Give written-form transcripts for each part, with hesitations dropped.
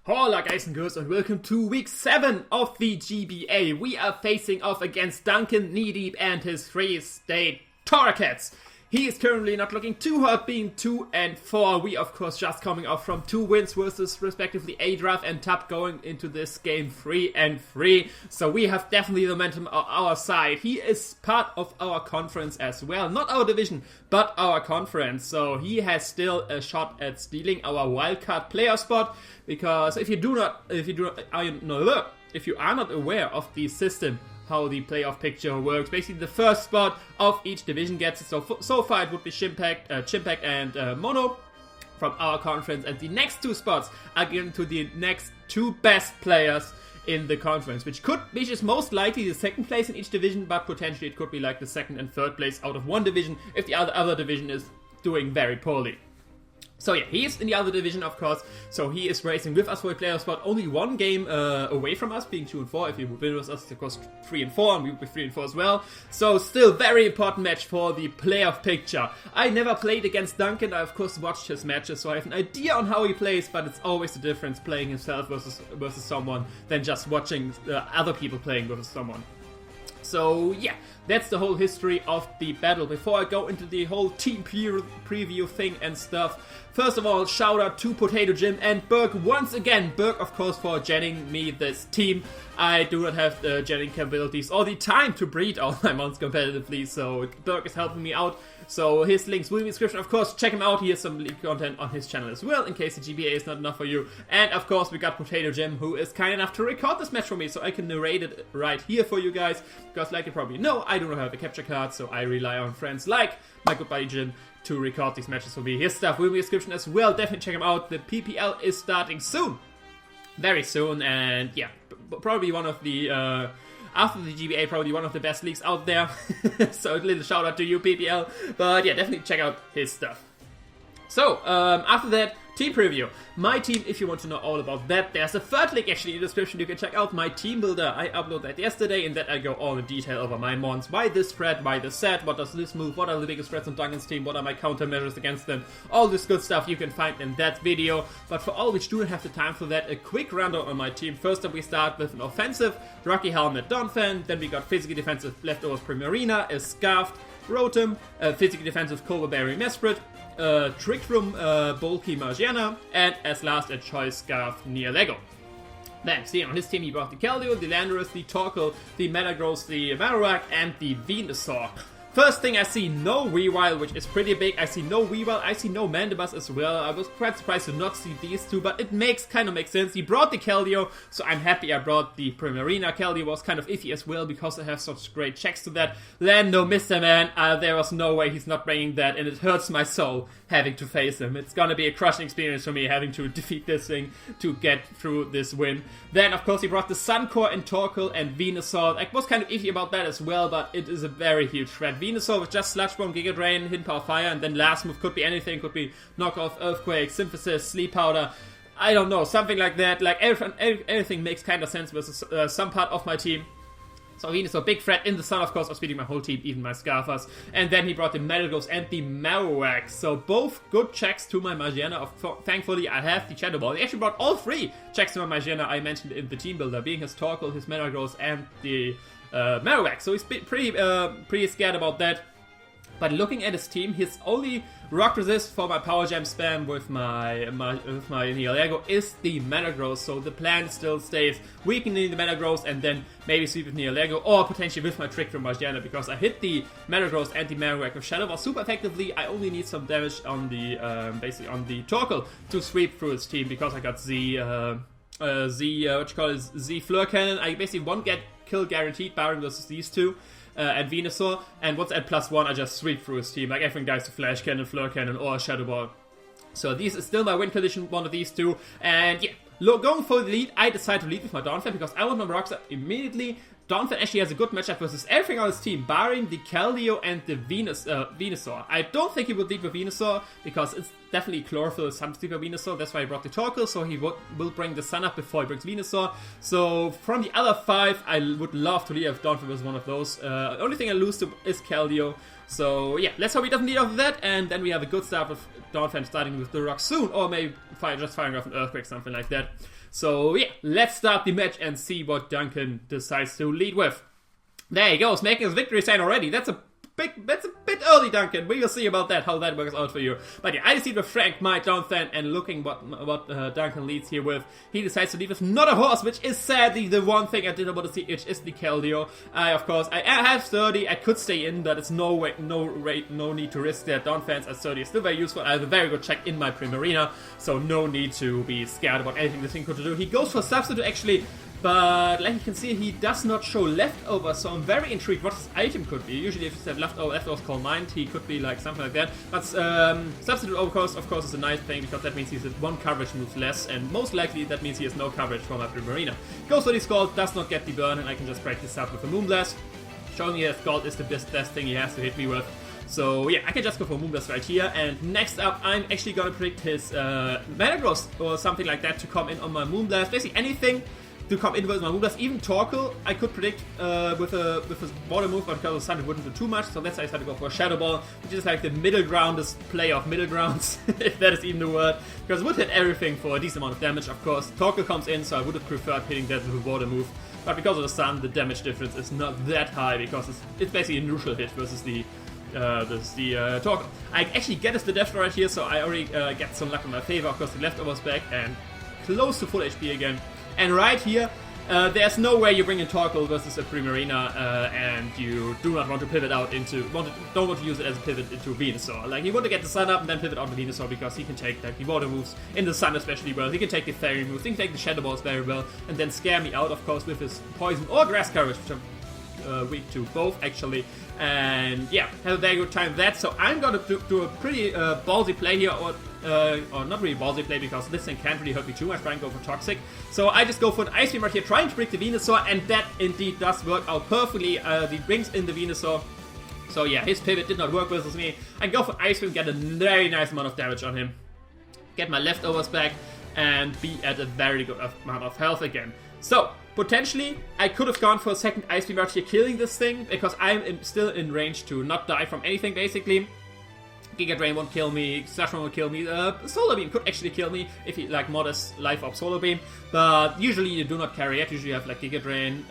Hola guys and girls and welcome to week 7 of the GBA. We are facing off against DuncanKneeDeep and his 3 State Torracats. He is currently not looking too hot, being 2-4. We of course just coming off from 2 wins versus respectively Adraf and Tap, going into this game 3-3. So we have definitely the momentum on our side. He is part of our conference as well. Not our division, but our conference. So he has still a shot at stealing our wildcard player spot. Because if you are not aware of the system, how the playoff picture works, basically the first spot of each division gets it. So far it would be Chimpact and Mono from our conference, and the next 2 spots are given to the next 2 best players in the conference, which is most likely the 2nd place in each division, but potentially it could be like the 2nd and 3rd place out of one division if the other division is doing very poorly. So yeah, he is in the other division, of course, so he is racing with us for a player spot, only 1 game away from us, being 2-4. If he would win with us, of course 3-4, and we would be 3-4 as well. So still very important match for the playoff picture. I never played against Duncan. I of course watched his matches, so I have an idea on how he plays, but it's always the difference playing himself versus someone than just watching other people playing versus someone. So yeah, that's the whole history of the battle. Before I go into the whole team preview thing and stuff, first of all, shout out to Potato Jim and Berk once again. Berk, of course, for genning me this team. I do not have the genning capabilities or the time to breed all my mons competitively, so Berk is helping me out. So his links will be in the description. Of course, check him out. He has some league content on his channel as well, in case the GBA is not enough for you. And of course, we got Potato Jim, who is kind enough to record this match for me, so I can narrate it right here for you guys. Because like you probably know, I do not have a capture card, so I rely on friends like my good buddy Jim to record these matches for me. His stuff will be in the description as well. Definitely check him out. The PPL is starting soon. Very soon, and yeah, probably one of the... after the GBA, probably one of the best leagues out there. So a little shout out to you, PPL. But yeah, definitely check out his stuff. So, after that, team preview. My team, if you want to know all about that, there's a 3rd link actually in the description. You can check out my team builder. I uploaded that yesterday. In that I go all in detail over my mons. Why this threat, why this set, what does this move, what are the biggest threats on Duncan's team, what are my countermeasures against them. All this good stuff you can find in that video. But for all which do not have the time for that, a quick rundown on my team. First up, we start with an offensive Rocky Helmet Donphan. Then we got physically defensive Leftovers Primarina, a Scarfed Rotom, physically defensive Coverberry Mesprit, Trick Room Bulky Margiana, and as last a Choice Scarf Neolego. Then, see, on his team he brought the Keldeo, the Landorus, the Torkoal, the Metagross, the Marowak, and the Venusaur. First thing, I see no Weavile, which is pretty big. I see no Weavile, I see no Mandibuzz as well. I was quite surprised to not see these 2, but it kind of makes sense. He brought the Keldeo, so I'm happy I brought the Primarina. Keldeo was kind of iffy as well, because I have such great checks to that. Lando, Mr. Man, there was no way he's not bringing that, and it hurts my soul having to face him. It's gonna be a crushing experience for me, having to defeat this thing to get through this win. Then, of course, he brought the Suncore and Torkoal and Venusaur. I was kind of iffy about that as well, but it is a very huge threat. Venusaur with just Sludge Bomb, Giga Drain, Hidden Power Fire, and then last move could be anything. Could be Knock Off, Earthquake, Synthesis, Sleep Powder. I don't know, something like that. Like everything makes kind of sense versus some part of my team. So Venusaur, big threat in the sun, of course, of speeding my whole team, even my Scarfers. And then he brought the Metagross and the Marowak. So both good checks to my Margiana. Thankfully, I have the Shadow Ball. He actually brought all 3 checks to my Margiana I mentioned in the team builder, being his Torkoal, his Metagross, and the Marowak. So he's pretty scared about that. But looking at his team, his only rock resist for my Power Gem spam with my Neolego is the Metagross, so the plan still stays weakening the Metagross and then maybe sweep with Neolego, or potentially with my Trick from Margiana, because I hit the Metagross and the Marowak with Shadow Ball super effectively. I only need some damage on the basically on the Torkoal to sweep through his team, because I got Z Fleur Cannon. I basically won't get kill guaranteed barring versus these 2. And Venusaur, and once at +1, I just sweep through his team. Like everything dies to Flash Cannon, Fleur Cannon, or Shadow Ball. So this is still my win condition, one of these 2. And yeah, going for the lead, I decide to lead with my Donphan because I want my rocks up immediately. Donphan actually has a good matchup versus everything on his team, barring the Keldeo and the Venusaur. I don't think he will lead with Venusaur, because it's definitely Chlorophyll is some sleeper Venusaur. That's why he brought the Torkoal, so he will bring the Sun up before he brings Venusaur. So from the other 5, I would love to lead if Donphan was one of those. The only thing I lose to is Keldeo. So yeah, let's hope he doesn't need off that, and then we have a good start with Donphan starting with the rock soon, or maybe just firing off an earthquake, something like that. So yeah, let's start the match and see what Duncan decides to lead with. There he goes, making his victory sign already. That's a bit early, Duncan. We will see about that, how that works out for you. But yeah, I see with Frank, my Donphan, and looking what Duncan leads here with. He decides to lead with not a horse, which is sadly the one thing I didn't want to see, which is the Keldeo. Of course, I have 30. I could stay in, but it's no need to risk that. Donphan's at 30 is still very useful. I have a very good check in my Primarina, so no need to be scared about anything this thing could do. He goes for substitute actually. But like you can see, he does not show leftovers, so I'm very intrigued what his item could be. Usually if you have leftovers called mind, he could be like something like that. But substitute of course is a nice thing, because that means he's at 1 coverage move less, and most likely that means he has no coverage from my Primarina. Goes for the Scald, does not get the burn, and I can just break this up with a Moonblast, showing me that Scald is the best thing he has to hit me with. So yeah, I can just go for Moonblast right here, and next up I'm actually gonna predict his Mana Growth or something like that to come in on my Moonblast. Basically anything to come in with my Moonblast. Even Torkoal I could predict with his water move, but because of Sun it wouldn't do too much, so that's why I decided to go for a Shadow Ball, which is like the middle groundest play of middle grounds, if that is even the word, because it would hit everything for a decent amount of damage. Of course, Torkoal comes in, so I would have preferred hitting that with a water move, but because of the Sun, the damage difference is not that high, because it's basically a neutral hit versus the Torkoal. I actually get the Death right here, so I already get some luck in my favor. Of course, the leftovers back, and close to full HP again. And right here, there's no way you bring in Torkoal versus a Primarina, and you do not want to pivot out into, don't want to use it as a pivot into Venusaur. Like, you want to get the Sun up and then pivot on the Venusaur, because he can take like the water moves in the Sun especially well. He can take the Fairy moves, he can take the Shadow Balls very well, and then scare me out, of course, with his Poison or Grass coverage, which I'm weak to both actually. And yeah, have a very good time with that. So I'm gonna do a pretty ballsy play here, or not really ballsy play, because this thing can't really hurt me too much. Try and go for Toxic. So I just go for an Ice Beam right here, trying to break the Venusaur, and that indeed does work out perfectly. He brings in the Venusaur. So yeah, his pivot did not work versus me. I go for Ice Beam, get a very nice amount of damage on him, get my leftovers back, and be at a very good amount of health again. So potentially, I could have gone for a second Ice Beam right here, killing this thing, because I'm still in range to not die from anything, basically. Giga Drain won't kill me, Slash Bomb will kill me, Solar Beam could actually kill me if you like modest life of Solar Beam, but usually you do not carry it, usually you have like Giga Drain,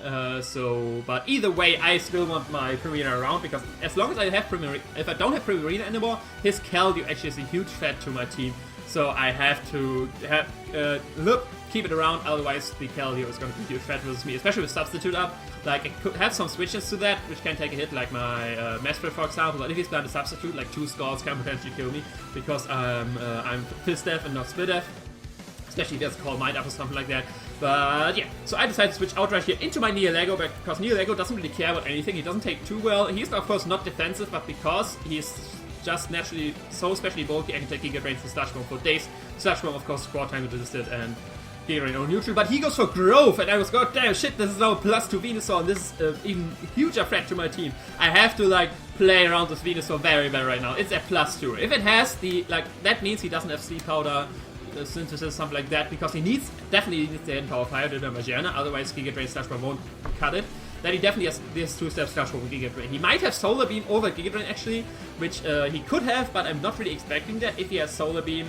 but either way, I still want my Primarina around, because as long as I have Primarina, if I don't have Primarina anymore, his Keldeo actually is a huge threat to my team, so I have to keep it around, otherwise the Keldeo is going to be a huge threat versus me, especially with Substitute up. Like, I could have some switches to that, which can take a hit, like my Master, for example, but if he's playing a Substitute, like 2 Scalds can potentially kill me, because I'm Fist Death and not Split Death, especially if he has Call Mind up or something like that. But yeah, so I decided to switch out right here into my Neolego, because Neolego doesn't really care about anything, he doesn't take too well, he's of course not defensive, but because he's just naturally so especially bulky, I can take Giga Drain to Slash Bomb for days. Slash Bomb of course 4 times resisted, and Giga Drain on neutral, but he goes for Growth, and I was god damn shit, this is now a +2 Venusaur, and this is even huger threat to my team. I have to like play around with Venusaur very well right now. It's at +2. If it has the, like, that means he doesn't have Sleep Powder, Synthesis, something like that, because he definitely needs the Hidden Power Fire to Magiana, otherwise Giga Drain Slash Bomb won't cut it. Then he definitely has this 2-step Slash Bomb with Giga Drain. He might have Solar Beam over Giga Drain actually, which he could have, but I'm not really expecting that. If he has Solar Beam,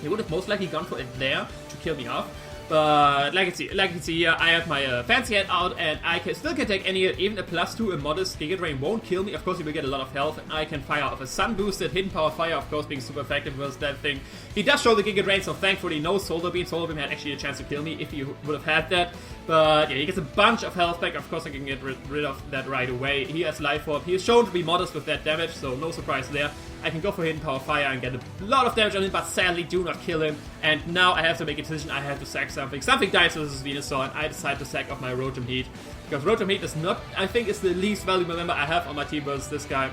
he would have most likely gone for it there to kill me off. But like you can see here, I have my Fancy Head out, and I still can take any hit, even a +2, a modest Giga Drain won't kill me. Of course, he will get a lot of health, and I can fire off a Sun boosted Hidden Power Fire, of course, being super effective versus that thing. He does show the Giga Drain, so thankfully no Solar Beam. Solar Beam had actually a chance to kill me if he would have had that. But yeah, he gets a bunch of health back. Of course, I can get rid of that right away. He has Life Orb. He is shown to be modest with that damage, so no surprise there. I can go for Hidden Power Fire and get a lot of damage on him, but sadly do not kill him. And now I have to make a decision. I have to sack something. Something dies versus Venusaur, and I decide to sack off my Rotom Heat. Because Rotom Heat is not, I think, is the least valuable member I have on my team versus this guy.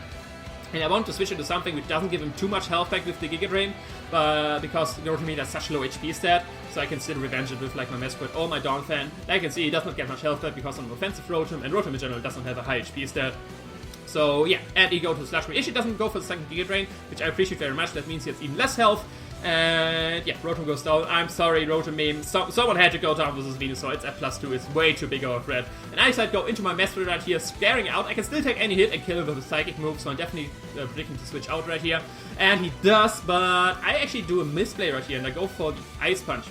And I want to switch into something which doesn't give him too much health back with the Giga Drain, because Rotom Heat has such low HP stat, so I can still revenge it with like my Mesprit or my Donphan. Like you can see, he does not get much health back because I'm an offensive Rotom, and Rotom in general doesn't have a high HP stat. So yeah, and he goes to Slash Bomb. If he doesn't go for the second Giga Drain, which I appreciate very much, that means he has even less health. And yeah, Rotom goes down. I'm sorry, Rotom meme. Someone had to go down with this Venusaur. It's at +2. It's way too big of a threat. And I decide to go into my Mastery right here, scaring out. I can still take any hit and kill him with a Psychic move, so I'm definitely predicting to switch out right here. And he does, but I actually do a misplay right here, and I go for the Ice Punch.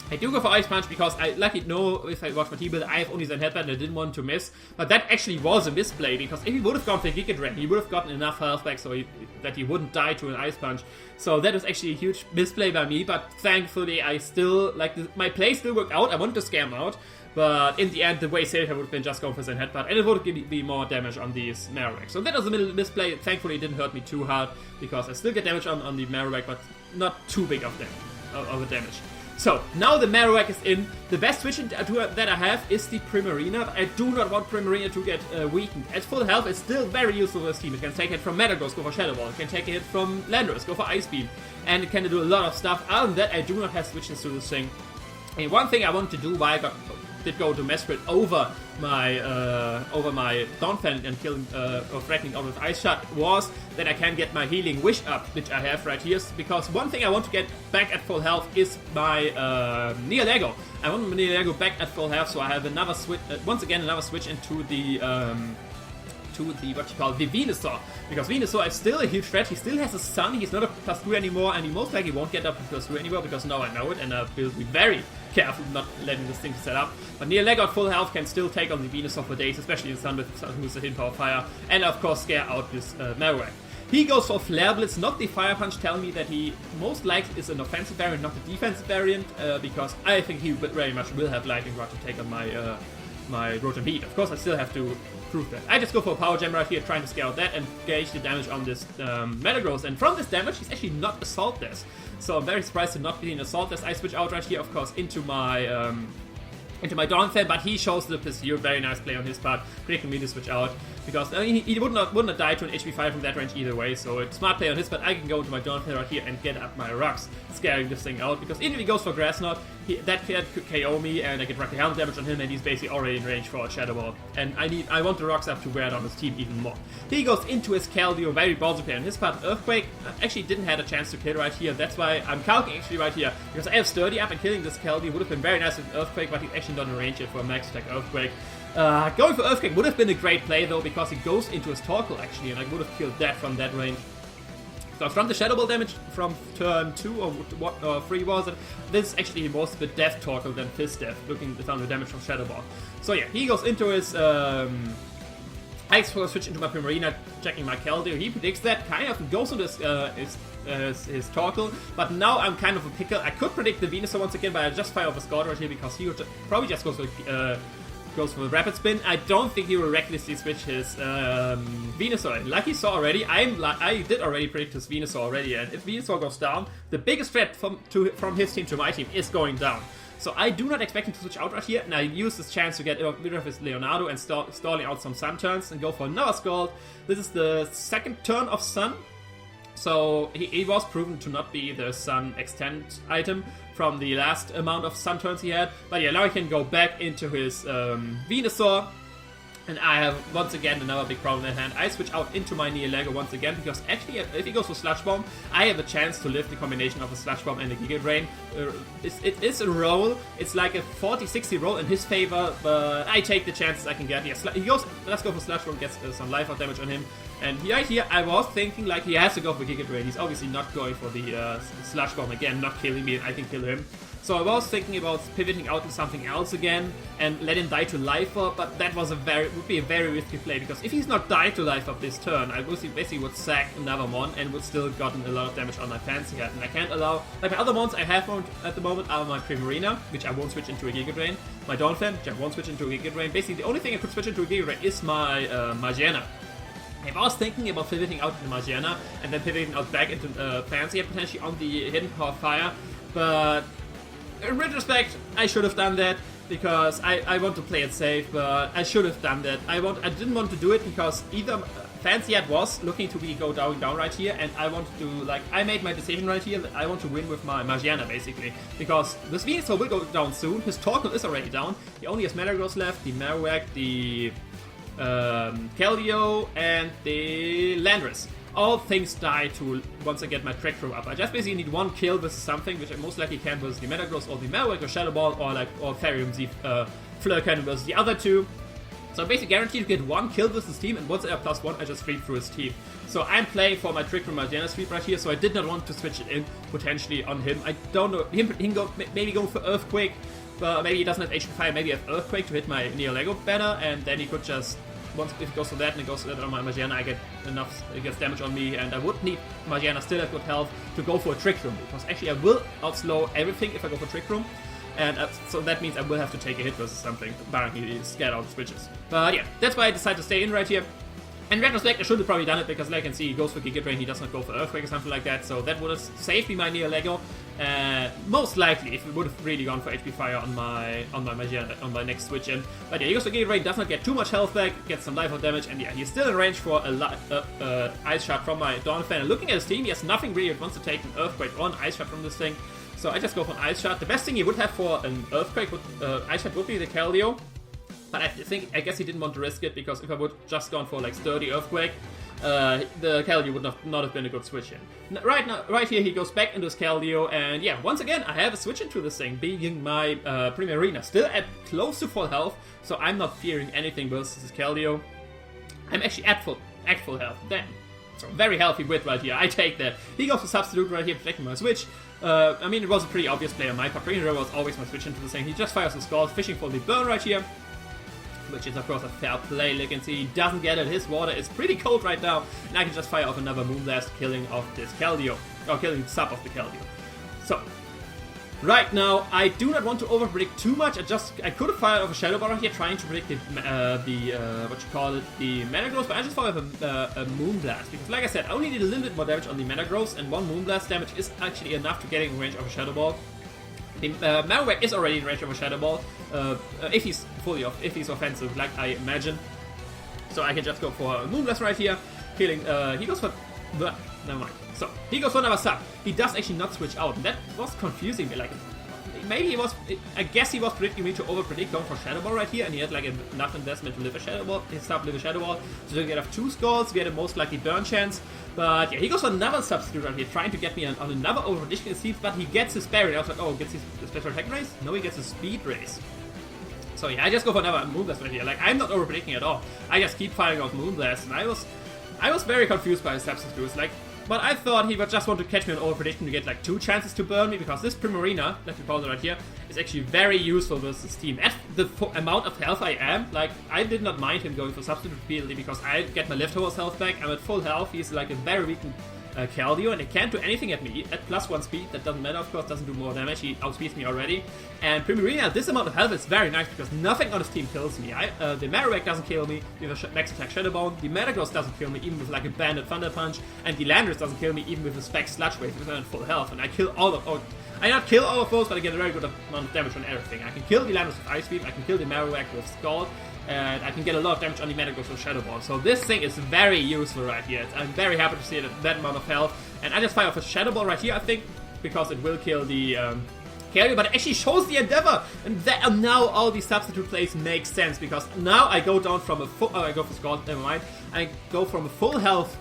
I do go for Ice Punch because I luckily know if I watch my T-Build, I have only Zen Headbutt and I didn't want to miss. But that actually was a misplay because if he would have gone for Giga Drain, he would have gotten enough health back so that he wouldn't die to an Ice Punch. So that was actually a huge misplay by me, but thankfully I still, my play still worked out. I wanted to scare him out, but in the end the way safer would have been just going for Zen Headbutt and it would give me more damage on these Marowak. So that was a little misplay. Thankfully it didn't hurt me too hard because I still get damage on the Marowak, but not too big of a damage. So, now the Marowak is in. The best switch that I have is the Primarina. I do not want Primarina to get weakened. At full health, it's still very useful for this team. It can take it from Metagross, go for Shadow Ball. It can take it from Landorus, go for Ice Beam. And it can do a lot of stuff. Other than that, I do not have switches to this thing. And one thing I wanted to do, why I did go to Mesprit over my Donphan and killing or threatening out with Ice Shot, was that I can get my Healing Wish up, which I have right here. Because one thing I want to get back at full health is my Neolego. I want my Neolego back at full health, so I have another switch, once again another switch into the the Venusaur, because Venusaur is still a huge threat. He still has a Sun, he's not a +2 anymore, and he most likely won't get up to +2 anymore, because now I know it, and I will be very careful not letting this thing set up. But Neolego at full health can still take on the Venusaur for days, especially in Sun with the Hidden Power Fire, and of course scare out this Marowak. He goes for Flare Blitz, not the Fire Punch, telling me that he most likely is an offensive variant, not the defensive variant, because I think he very much will have Lightning Rod to take on my Rotom Beat. Of course, I still have to prove that. I just go for a Power Gem right here, trying to scale that and gauge the damage on this Metagross. And from this damage, he's actually not Assault Death. So I'm very surprised to not be an Assault Death. I switch out right here, of course, into my Donphan, but he shows the Pursuit. Very nice play on his part, predicting me to switch out, because he would not die to an HP 5 from that range either way, so it's smart play on his part. I can go into my Donphan right here and get up my rocks, scaring this thing out, because even if he goes for Grass Knot, that kid could KO me, and I get roughly helmet damage on him, and he's basically already in range for a Shadow Ball, and I want the rocks up to wear down his team even more. He goes into his Keldeo, very ballsy play on his part. Earthquake actually didn't have a chance to kill right here, that's why I'm calculating actually right here, because I have Sturdy up, and killing this Keldeo would have been very nice with Earthquake, but he's actually not in range yet for a max attack Earthquake. Going for Earthquake would have been a great play though, because he goes into his Torkoal actually, and I would have killed that from that range. So from the Shadow Ball damage from turn 2 or 3 was it, this is actually more of a Death Torkoal than Fizz Death, looking down the damage from Shadow Ball. So yeah, he goes into his I switch into my Primarina, checking my Keldeo. He predicts that, kind of goes into his Torkoal, but now I'm kind of a pickle. I could predict the Venusaur once again, but I just fire off a Scald right here, because he would probably just goes for the Rapid Spin. I don't think he will recklessly switch his Venusaur. Like he saw already, I did already predict his Venusaur already, and if Venusaur goes down, the biggest threat from his team to my team is going down. So I do not expect him to switch out right here, and I use this chance to get rid of his Leonardo and stalling out some Sun turns and go for another Scald. This is the second turn of Sun, so he was proven to not be the Sun Extend item from the last amount of Sun turns he had. But yeah, now he can go back into his Venusaur. And I have, once again, another big problem at hand. I switch out into my Neolego once again, because actually, if he goes for Sludge Bomb, I have a chance to lift the combination of a Sludge Bomb and a Giga Drain. It is a roll. It's like a 40-60 roll in his favor, but I take the chances I can get. Yeah, let's go for Sludge Bomb, gets some life out damage on him. And right here, I was thinking like he has to go for Giga Drain. He's obviously not going for the Sludge Bomb again, not killing me, and I can kill him. So I was thinking about pivoting out to something else again and let him die to Life Orb, but that was would be a very risky play, because if he's not died to Life Orb this turn, I basically would sack another one and would still gotten a lot of damage on my Fancy Hat. And I can't allow, like my other ones I have at the moment are my Primarina, which I won't switch into a Giga Drain, my Donphan, which I won't switch into a Giga Drain. Basically the only thing I could switch into a Giga Drain is my Magiana. I was thinking about pivoting out into Magiana and then pivoting out back into Fancy Hat potentially on the Hidden Power Fire, but in retrospect, I should have done that, because I want to play it safe, but I should have done that. I didn't want to do it, because either Fancy Hat was looking to go down right here, and I wanted to, like, I made my decision right here that I want to win with my Magiana, basically, because this Venusaur will go down soon. His Torkoal is already down. He only has Metagross left, the Marowak, the Keldeo, and the Landorus. all things die to once I get my Trick Room up. I just basically need one kill versus something, which I most likely can versus the Metagross or the Marowak or Shadow Ball or Therium Z Fleur Cannon versus the other two. So I'm basically guaranteed to get one kill versus his team, and once I have +1, I just sweep through his team. So I'm playing for my Trick Room Margiana sweep right here, so I did not want to switch it in potentially on him. I don't know, he can go maybe go for Earthquake, but maybe he doesn't have HP Fire, maybe he has Earthquake to hit my Neo Lego banner, and then he could just, once if he goes for that and it goes for that on my Margiana, I get enough, it gets damage on me, and I would need Margiana still have good health to go for a Trick Room, because actually I will outslow everything if I go for Trick Room. And so that means I will have to take a hit versus something, barring he scared out switches. But yeah, that's why I decided to stay in right here. In retrospect, I should have probably done it, because like I can see, he goes for Giga Drain, he does not go for Earthquake or something like that, so that would have saved me my Neo Lego. Most likely, if it would have really gone for HP Fire on my Margiana, on my next switch in. But yeah, he goes for Giga Drain, does not get too much health back, gets some life or damage, and yeah, he's still in range for a Ice Shard from my Donphan. And looking at his team, he has nothing really that wants to take an Earthquake or an Ice Shard from this thing. So I just go for an Ice Shard. The best thing he would have for an Earthquake would, Ice Shard would be the Keldeo. But I guess he didn't want to risk it, because if I would just gone for like sturdy Earthquake, the Keldeo would not have been a good switch in. Right here he goes back into his Keldeo, and yeah, once again I have a switch into this thing, being my Primarina, still at close to full health, so I'm not fearing anything versus his Keldeo. I'm actually at full health. Damn. So very healthy wit right here, I take that. He goes for Substitute right here, protecting my switch. I mean, it was a pretty obvious play on my part. Primarina was always my switch into the thing. He just fires a Scald, fishing for the burn right here, which is of course a fair play. You can see he doesn't get it. His water is pretty cold right now, and I can just fire off another Moonblast, killing off this Keldeo, or killing the sub of the Keldeo. So right now I do not want to overpredict too much. I could have fired off a Shadow Ball right here, trying to predict the Metagross, but I just fired off a Moonblast, because like I said, I only need a little bit more damage on the Metagross, and one Moonblast damage is actually enough to getting in range of a Shadow Ball. The Marowak is already in range of a Shadow Ball, if he's offensive, like I imagine. So I can just go for a Moonblast right here, killing, he goes for, never mind. So, he goes for another sub. He does actually not switch out, and that was confusing me, like, maybe he was, I guess he was predicting me to overpredict going for Shadow Ball right here, and he had like enough investment to live a Shadow Ball, his sub live a Shadow Ball, so he get off 2 Scalds, get a most likely burn chance. But yeah, he goes for another substitute right here, trying to get me on another overprediction it seems, but he gets his parry. I was like, oh, gets his special attack raise? No, he gets his speed raise. So yeah, I just go for another Moonblast right here. Like, I'm not overpredicting at all. I just keep firing off Moonblast, and I was very confused by his substitutes. Like, but I thought he would just want to catch me on overprediction to get like 2 chances to burn me, because this Primarina, let me pause it right here, is actually very useful versus this team. At the amount of health I am, like, I did not mind him going for substitute repeatedly, because I get my leftovers health back. I'm at full health. He's like a very weakened Keldeo, and it can't do anything at me. At +1 speed, that doesn't matter, of course, doesn't do more damage. He outspeeds me already. And Primarina at this amount of health is very nice, because nothing on his team kills me. The Marowak doesn't kill me with a max attack Shadow Bone. The Metagross doesn't kill me even with like a Banded Thunder Punch. And the Landorus doesn't kill me even with a Spec Sludge Wave, because I'm at full health. And I kill all of... I not kill all of those, but I get a very good amount of damage on everything. I can kill the Landorus with Ice Beam, I can kill the Marowak with Scald, and I can get a lot of damage on the Metagross with Shadow Ball. So this thing is very useful right here. I'm very happy to see it at that amount of health. And I just fire off a Shadow Ball right here, I think, because it will kill the Keldeo, but it actually shows the Endeavor! And now all these substitute plays make sense, because now I go down from a full... I go for Scald, never mind. I go from a full health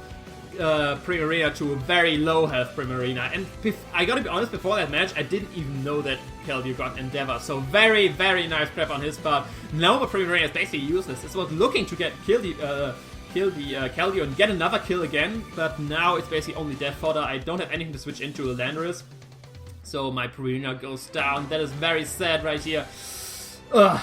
Primarina to a very low health Primarina. And I gotta be honest, before that match, I didn't even know that Keldeo got Endeavor. So very, very nice prep on his part. Now the Primarina is basically useless. It was looking to kill the Keldeo and get another kill again, but now it's basically only death fodder. I don't have anything to switch into a Landorus, so my Primarina goes down. That is very sad right here.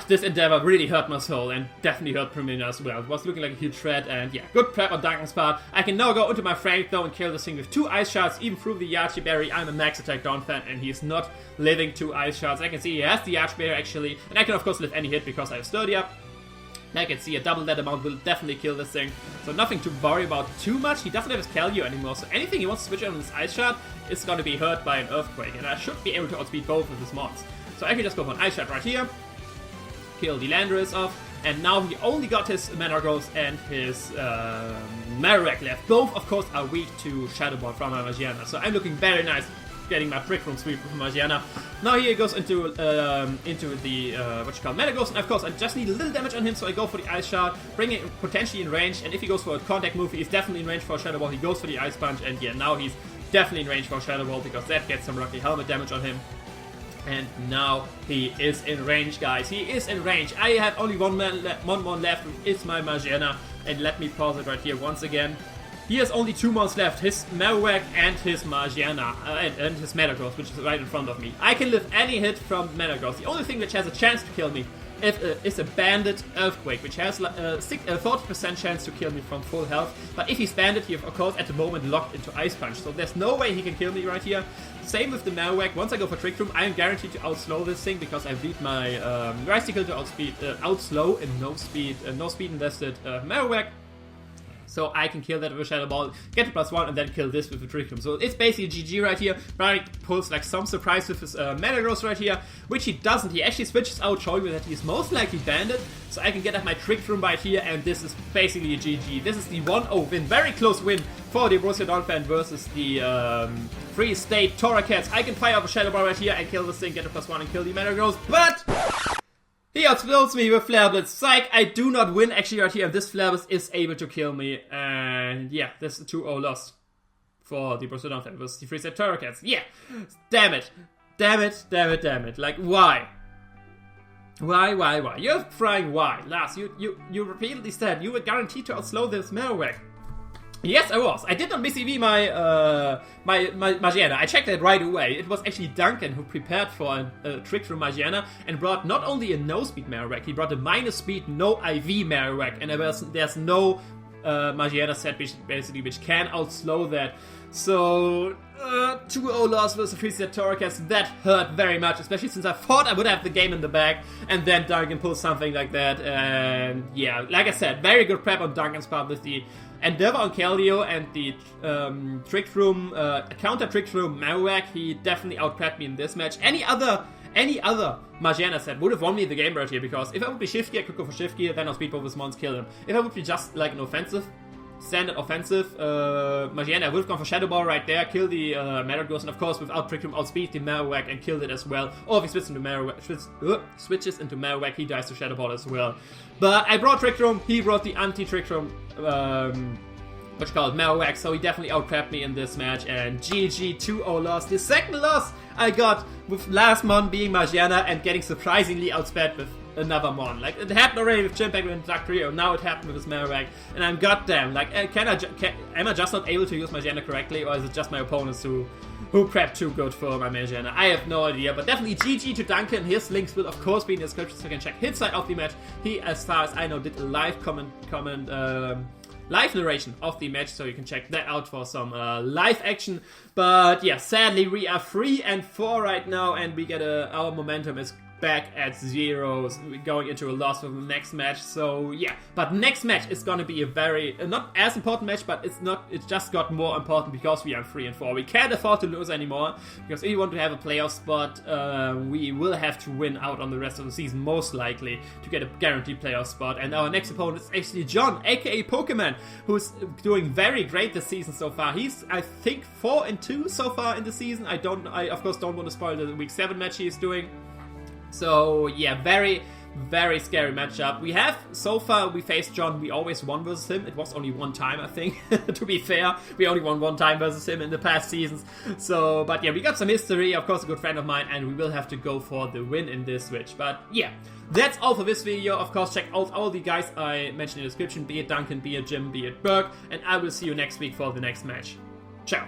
This Endeavor really hurt my soul, and definitely hurt Primarina as well. It was looking like a huge threat, and yeah, good prep on Duncan's part. I can now go into my Frank though and kill this thing with 2 Ice Shards, even through the Yachi Berry. I'm a max attack Donphan, and he's not living 2 Ice Shards. I can see he has the Yachi Berry actually, and I can of course live any hit because I have Sturdy up. I can see a double that amount will definitely kill this thing, so nothing to worry about too much. He doesn't have his Keldeo anymore, so anything he wants to switch on this Ice Shard is going to be hurt by an Earthquake, and I should be able to outspeed both of his mods. So I can just go for an Ice Shard right here, kill the Landorus off, and now he only got his Metagross and his Marowak left. Both, of course, are weak to Shadow Ball from Margiana, so I'm looking very nice getting my Trick Room sweep with Magiana. Now here he goes into the Metagross, and of course I just need a little damage on him, so I go for the Ice Shard, bring it potentially in range, and if he goes for a contact move, he's definitely in range for a Shadow Ball. He goes for the Ice Punch, and yeah, now he's definitely in range for a Shadow Ball, because that gets some Rocky Helmet damage on him. And now he is in range, guys. He is in range. I have only one mon left, which is my Magiana. And let me pause it right here once again. He has only 2 mons left, his Marowak and his Magiana, and his Metagross, which is right in front of me. I can live any hit from Metagross. The only thing which has a chance to kill me is a Banded Earthquake, which has a 40% chance to kill me from full health. But if he's Banded, he of course at the moment locked into Ice Punch, so there's no way he can kill me right here. Same with the Marowak. Once I go for Trick Room, I am guaranteed to outslow this thing, because I beat my Risticle to outslow and no speed invested Marowak. So I can kill that with a Shadow Ball, get to +1, and then kill this with a Trick Room. So it's basically GG right here. Berk pulls like some surprise with his Metagross right here, which he doesn't. He actually switches out, showing me that he's most likely Banded. So I can get up my Trick Room right here, and this is basically a GG. This is the 1-0 win, very close win for the Borussia Donphan versus the Free State Torracats. I can fire up a Shadow Ball right here and kill this thing, get a +1 and kill the Metagross, but he outspeeds me with Flare Blitz. Psych, I do not win actually right here, and this Flare Blitz is able to kill me. And yeah, this is a 2-0 loss for the Borussia Donphan versus the Free State Torracats. Yeah, damn it. Like, why? Why? You're trying why? Lars, you repeatedly said you were guaranteed to outslow this Marowak. Yes, I was. I did not miss EV my Magiana. I checked that right away. It was actually Duncan who prepared for a Trick Room Magiana and brought not only a no-speed Marowak, he brought a -speed, no IV Marowak, and there's no Magiana set which can outslow that. So 2-0 loss versus Free State Torracats, that hurt very much, especially since I thought I would have the game in the bag, and then Duncan pulls something like that. And yeah, like I said, very good prep on Duncan's part with the Endeavor on Keldeo and the Trick Room, counter Trick Room Marowak. He definitely outprepped me in this match. Any other Magiana set would have won me the game right here, because if I would be Shift Gear, I could go for Shift Gear, then I'll speed both his mons, kill him. If I would be just like an standard offensive Magiana, I would have gone for Shadow Ball right there, kill the Metagross, and of course without Trick Room outspeed the Marowak and kill it as well. Or if he switches into Marowak, he dies to Shadow Ball as well. But I brought Trick Room, he brought the anti-Trick Room Marowak, so he definitely outcrapped me in this match, and GG, 2-0 loss. The second loss I got with last mon being Magiana and getting surprisingly outsped with another mon. Like, it happened already with Chimpact and Dugtrio, now it happened with his Marowak, and I'm goddamn, like, am I just not able to use Magiana correctly, or is it just my opponents who prepped too good for my Magiana? I have no idea, but definitely GG to Duncan. His links will of course be in the description, so you can check his side of the match. He, as far as I know, did a live live narration of the match, so you can check that out for some live action. But yeah, sadly we are 3-4 right now, and we get our momentum is back at 0, going into a loss for the next match. So yeah, but next match is gonna be a very not as important match, but it's just got more important because we are 3-4. We can't afford to lose anymore, because if we want to have a playoff spot, we will have to win out on the rest of the season, most likely, to get a guaranteed playoff spot. And our next opponent is actually John, aka Pokemon, who's doing very great this season so far. He's, I think, 4-2 so far in the season. I of course don't want to spoil the week 7 match he's doing. So yeah, very, very scary matchup. We faced John, we always won versus him. It was only one time, I think, to be fair. We only won one time versus him in the past seasons. So, but yeah, we got some history, of course a good friend of mine, and we will have to go for the win in this switch. But yeah, that's all for this video. Of course, check out all the guys I mentioned in the description, be it Duncan, be it Jim, be it Berk, and I will see you next week for the next match. Ciao.